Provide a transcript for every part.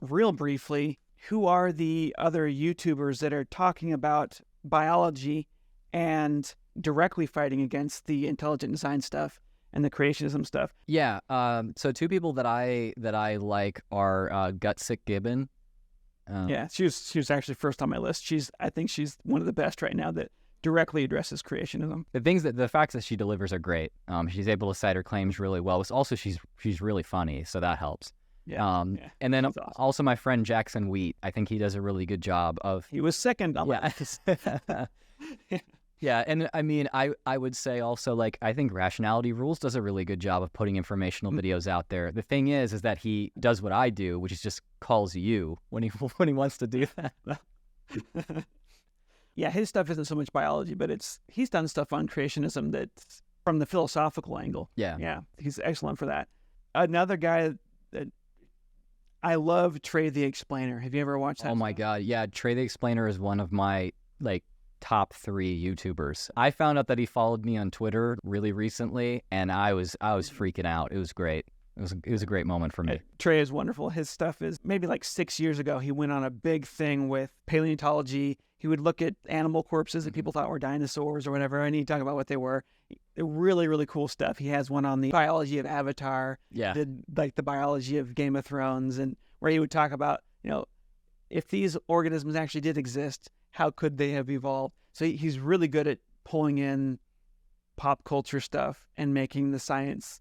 real briefly, who are the other YouTubers that are talking about biology and directly fighting against the intelligent design stuff and the creationism stuff? Yeah. So two people that I like are Sick Gibbon. Yeah, she was actually first on my list. I think she's one of the best right now that directly addresses creationism. The facts that she delivers are great. She's able to cite her claims really well. Also, she's really funny, so that helps. Yeah. And then awesome. Also my friend Jackson Wheat. I think he does a really good job of. He was second on my list. Yeah, and I mean, I would say also, like, I think Rationality Rules does a really good job of putting informational videos out there. The thing is that he does what I do, which is just calls you when he wants to do that. Yeah, his stuff isn't so much biology, but he's done stuff on creationism that's from the philosophical angle. Yeah, he's excellent for that. Another guy that I love, Trey the Explainer. Have you ever watched that? Oh my God, yeah, Trey the Explainer is one of my top 3 YouTubers. I found out that he followed me on Twitter really recently, and I was freaking out. It was great. It was a great moment for me. Trey is wonderful. His stuff is maybe 6 years ago. He went on a big thing with paleontology. He would look at animal corpses that people thought were dinosaurs or whatever, and he'd talk about what they were. Really, really cool stuff. He has one on the biology of Avatar. Yeah. Did the biology of Game of Thrones, and where he would talk about, if these organisms actually did exist, how could they have evolved? So he's really good at pulling in pop culture stuff and making the science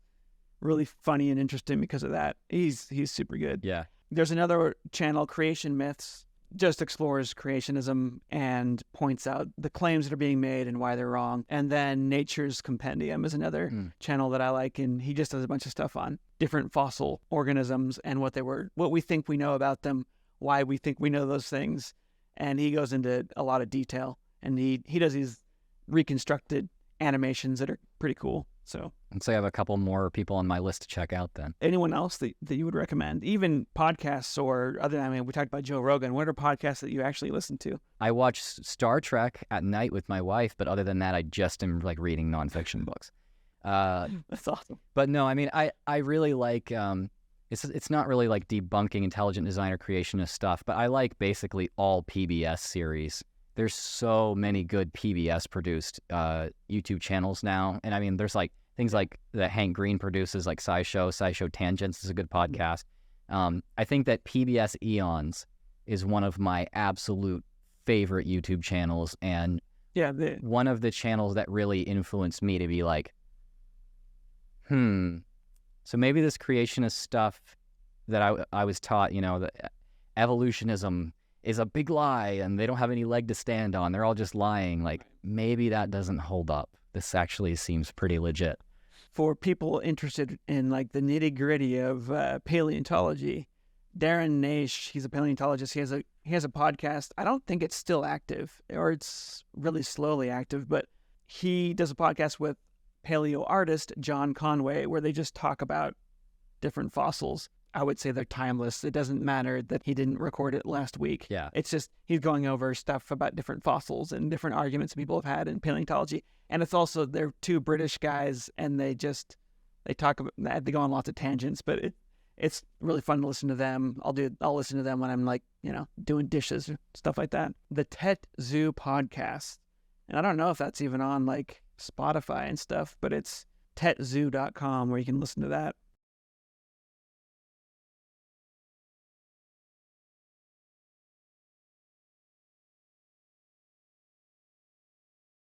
really funny and interesting because of that. He's super good. Yeah. There's another channel, Creation Myths, just explores creationism and points out the claims that are being made and why they're wrong. And then Nature's Compendium is another channel that I like, and he just does a bunch of stuff on different fossil organisms and what we think we know about them, why we think we know those things. And he goes into a lot of detail, and he does these reconstructed animations that are pretty cool. So I have a couple more people on my list to check out then. Anyone else that you would recommend? Even podcasts or other, we talked about Joe Rogan. What are podcasts that you actually listen to? I watch Star Trek at night with my wife, but other than that, I just am reading nonfiction books. That's awesome. But no, I really like, it's not really debunking intelligent designer creationist stuff, but I like basically all PBS series. There's so many good PBS produced YouTube channels now. And there's things that Hank Green produces, like SciShow Tangents is a good podcast. I think that PBS Eons is one of my absolute favorite YouTube channels. And one of the channels that really influenced me to be so maybe this creationist stuff that I was taught, that evolutionism is a big lie and they don't have any leg to stand on. They're all just lying. Maybe that doesn't hold up. This actually seems pretty legit. For people interested in the nitty gritty of paleontology, Darren Nash, he's a paleontologist. He has a podcast. I don't think it's still active, or it's really slowly active, but he does a podcast with paleo artist John Conway where they just talk about different fossils. I would say they're timeless. It doesn't matter that he didn't record it last week. Yeah. It's just he's going over stuff about different fossils and different arguments people have had in paleontology. And it's also, they're 2 British guys, and they talk about that. They go on lots of tangents, but it's really fun to listen to them. I'll listen to them when I'm doing dishes or stuff like that. The Tet Zoo podcast. And I don't know if that's even on Spotify and stuff, but it's tetzoo.com where you can listen to that.